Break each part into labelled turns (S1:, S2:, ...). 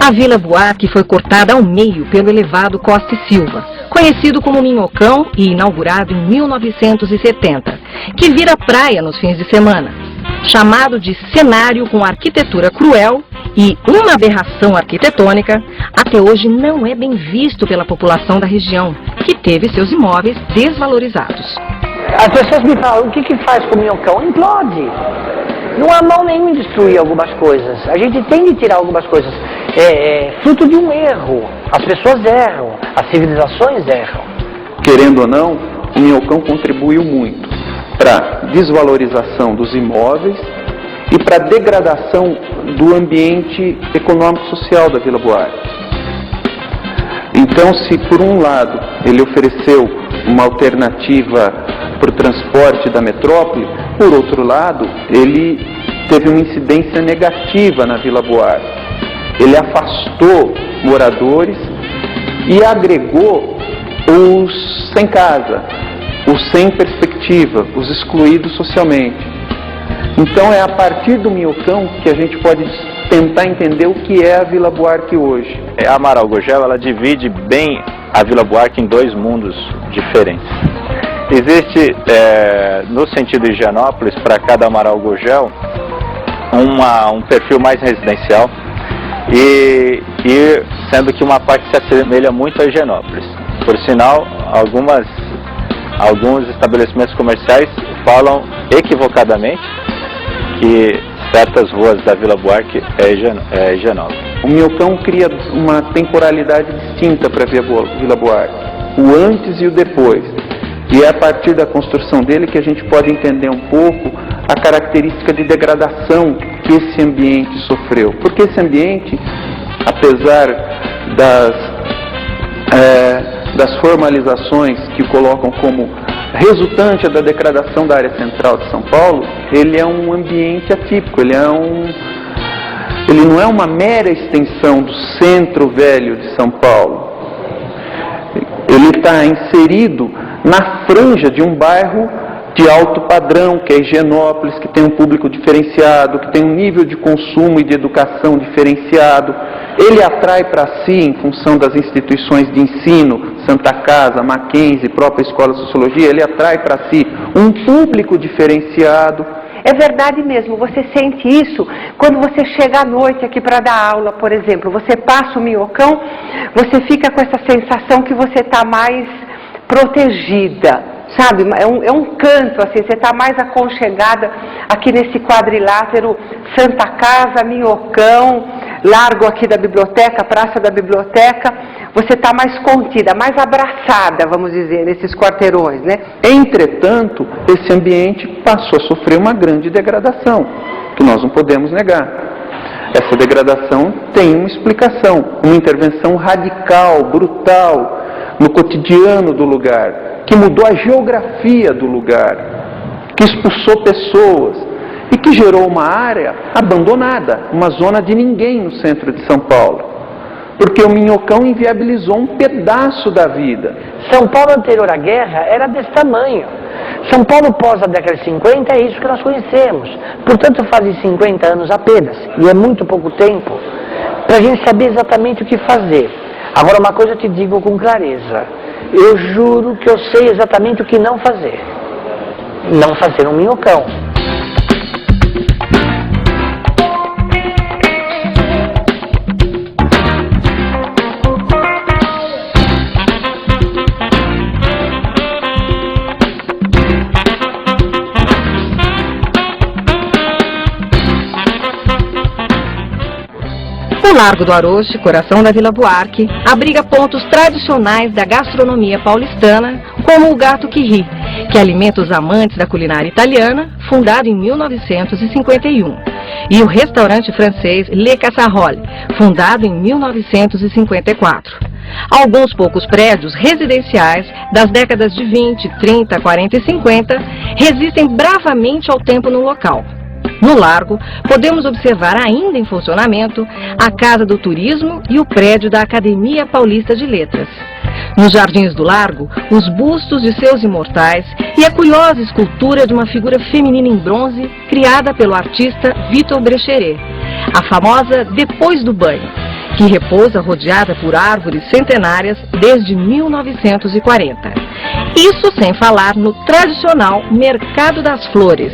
S1: A Vila Buarque foi cortada ao meio pelo elevado Costa e Silva, conhecido como Minhocão e inaugurado em 1970, que vira praia nos fins de semana. Chamado de cenário com arquitetura cruel e uma aberração arquitetônica, até hoje não é bem visto pela população da região, que teve seus imóveis desvalorizados.
S2: As pessoas me falam, o que faz com o Minhocão? Implode. Não há mal nenhum em destruir algumas coisas. A gente tem de tirar algumas coisas. É fruto de um erro. As pessoas erram, as civilizações erram.
S3: Querendo ou não, o Minhocão contribuiu muito para a desvalorização dos imóveis e para a degradação do ambiente econômico-social da Vila Buarque. Então, se por um lado ele ofereceu uma alternativa para o transporte da metrópole, por outro lado, ele teve uma incidência negativa na Vila Buarque. Ele afastou moradores e agregou os sem casa, os sem perspectiva, os excluídos socialmente. Então é a partir do Minhocão que a gente pode tentar entender o que é a Vila Buarque hoje.
S4: A Amaral Gurgel, ela divide bem a Vila Buarque em dois mundos diferentes. Existe, no sentido de Higienópolis, para cada Amaral Gurgel, um perfil mais residencial, e sendo que uma parte se assemelha muito a Higienópolis. Por sinal, alguns estabelecimentos comerciais falam equivocadamente que certas ruas da Vila Buarque é Higienópolis.
S3: O Minhocão cria uma temporalidade distinta para a Vila Buarque, o antes e o depois. E é a partir da construção dele que a gente pode entender um pouco a característica de degradação que esse ambiente sofreu. Porque esse ambiente, apesar das formalizações que o colocam como resultante da degradação da área central de São Paulo, ele é um ambiente atípico, ele não é uma mera extensão do centro velho de São Paulo. Ele está inserido na franja de um bairro de alto padrão, que é Higienópolis, que tem um público diferenciado, que tem um nível de consumo e de educação diferenciado. Ele atrai para si, em função das instituições de ensino, Santa Casa, Mackenzie, própria Escola de Sociologia, ele atrai para si um público diferenciado.
S5: É verdade mesmo, você sente isso quando você chega à noite aqui para dar aula, por exemplo. Você passa o Minhocão, você fica com essa sensação que você está mais protegida, sabe? É um canto, assim, você está mais aconchegada aqui nesse quadrilátero Santa Casa, Minhocão, Largo aqui da biblioteca, Praça da Biblioteca. Você está mais contida, mais abraçada, vamos dizer, nesses quarteirões, né?
S3: Entretanto, esse ambiente passou a sofrer uma grande degradação, que nós não podemos negar. Essa degradação tem uma explicação, uma intervenção radical, brutal, no cotidiano do lugar, que mudou a geografia do lugar, que expulsou pessoas e que gerou uma área abandonada, uma zona de ninguém no centro de São Paulo. Porque o Minhocão inviabilizou um pedaço da vida.
S2: São Paulo anterior à guerra era desse tamanho. São Paulo pós a década de 50 é isso que nós conhecemos. Portanto, fazem 50 anos apenas, e é muito pouco tempo, para a gente saber exatamente o que fazer. Agora, uma coisa eu te digo com clareza. Eu juro que eu sei exatamente o que não fazer. Não fazer um Minhocão.
S1: O Largo do Aroche, coração da Vila Buarque, abriga pontos tradicionais da gastronomia paulistana, como o Gato que Ri, que alimenta os amantes da culinária italiana, fundado em 1951, e o restaurante francês Le Casserole, fundado em 1954. Alguns poucos prédios residenciais das décadas de 20, 30, 40 e 50 resistem bravamente ao tempo no local. No Largo, podemos observar ainda em funcionamento a Casa do Turismo e o prédio da Academia Paulista de Letras. Nos jardins do Largo, os bustos de seus imortais e a curiosa escultura de uma figura feminina em bronze criada pelo artista Vitor Brecheret, a famosa Depois do Banho, que repousa rodeada por árvores centenárias desde 1940. Isso sem falar no tradicional Mercado das Flores.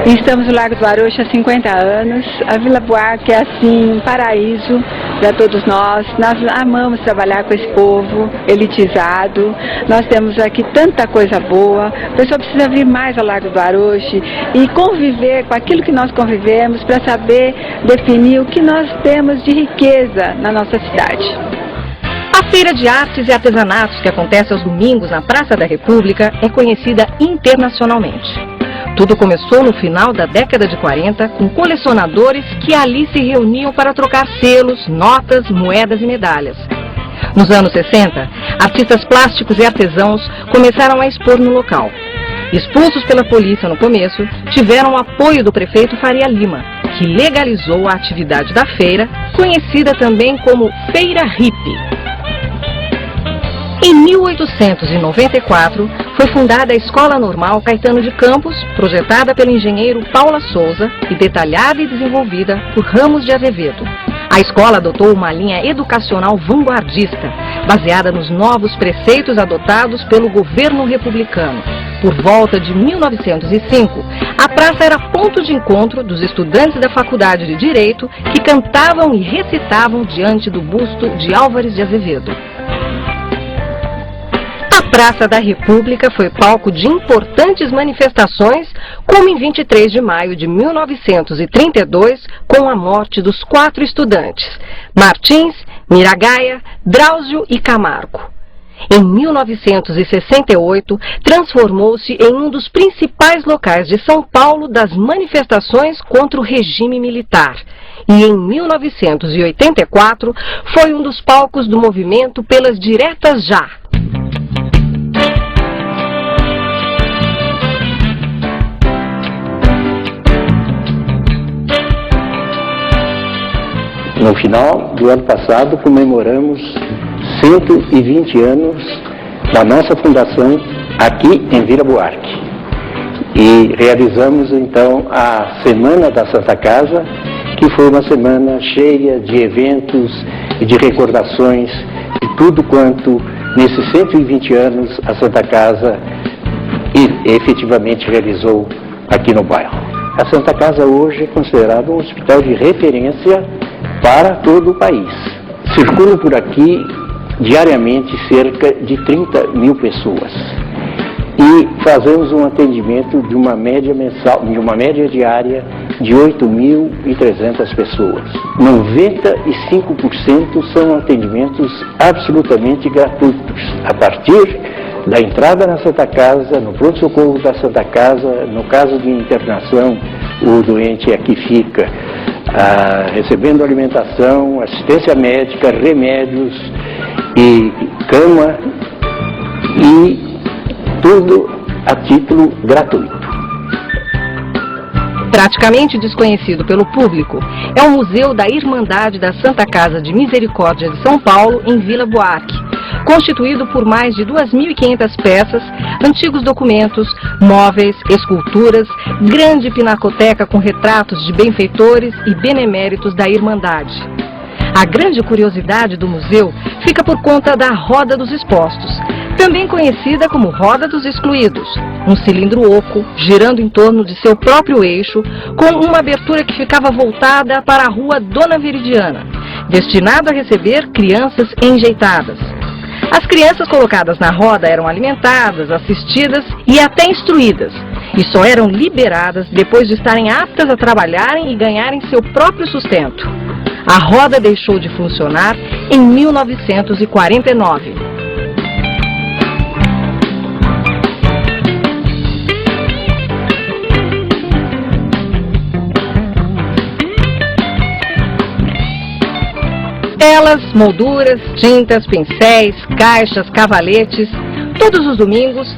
S6: Estamos no Largo do Arocho há 50 anos. A Vila Buarque é assim um paraíso para todos nós. Nós amamos trabalhar com esse povo elitizado. Nós temos aqui tanta coisa boa. A pessoa precisa vir mais ao Largo do Arocho e conviver com aquilo que nós convivemos para saber definir o que nós temos de riqueza na nossa cidade.
S1: A Feira de Artes e Artesanatos, que acontece aos domingos na Praça da República, é conhecida internacionalmente. Tudo começou no final da década de 40, com colecionadores que ali se reuniam para trocar selos, notas, moedas e medalhas. Nos anos 60, artistas plásticos e artesãos começaram a expor no local. Expulsos pela polícia no começo, tiveram o apoio do prefeito Faria Lima, que legalizou a atividade da feira, conhecida também como Feira Hippie. Em 1894, foi fundada a Escola Normal Caetano de Campos, projetada pelo engenheiro Paula Souza e detalhada e desenvolvida por Ramos de Azevedo. A escola adotou uma linha educacional vanguardista, baseada nos novos preceitos adotados pelo governo republicano. Por volta de 1905, a praça era ponto de encontro dos estudantes da Faculdade de Direito que cantavam e recitavam diante do busto de Álvares de Azevedo. A Praça da República foi palco de importantes manifestações, como em 23 de maio de 1932, com a morte dos 4 estudantes, Martins, Miragaia, Drauzio e Camargo. Em 1968, transformou-se em um dos principais locais de São Paulo das manifestações contra o regime militar. E em 1984, foi um dos palcos do movimento pelas diretas já.
S7: No final do ano passado, comemoramos 120 anos da nossa fundação aqui em Vila Buarque. E realizamos então a Semana da Santa Casa, que foi uma semana cheia de eventos e de recordações de tudo quanto nesses 120 anos a Santa Casa efetivamente realizou aqui no bairro. A Santa Casa hoje é considerado um hospital de referência para todo o país. Circulam por aqui diariamente cerca de 30 mil pessoas e fazemos um atendimento de uma média mensal, de uma média diária de 8.300 pessoas. 95% são atendimentos absolutamente gratuitos, a partir da entrada na Santa Casa, no pronto-socorro da Santa Casa. No caso de internação, o doente aqui fica recebendo alimentação, assistência médica, remédios e cama, e tudo a título gratuito.
S1: Praticamente desconhecido pelo público, é o Museu da Irmandade da Santa Casa de Misericórdia de São Paulo, em Vila Buarque, constituído por mais de 2.500 peças, antigos documentos, móveis, esculturas, grande pinacoteca com retratos de benfeitores e beneméritos da Irmandade. A grande curiosidade do museu fica por conta da Roda dos Expostos, também conhecida como Roda dos Excluídos, um cilindro oco girando em torno de seu próprio eixo, com uma abertura que ficava voltada para a rua Dona Veridiana, destinado a receber crianças enjeitadas. As crianças colocadas na roda eram alimentadas, assistidas e até instruídas, e só eram liberadas depois de estarem aptas a trabalharem e ganharem seu próprio sustento. A roda deixou de funcionar em 1949. Telas, molduras, tintas, pincéis, caixas, cavaletes, todos os domingos,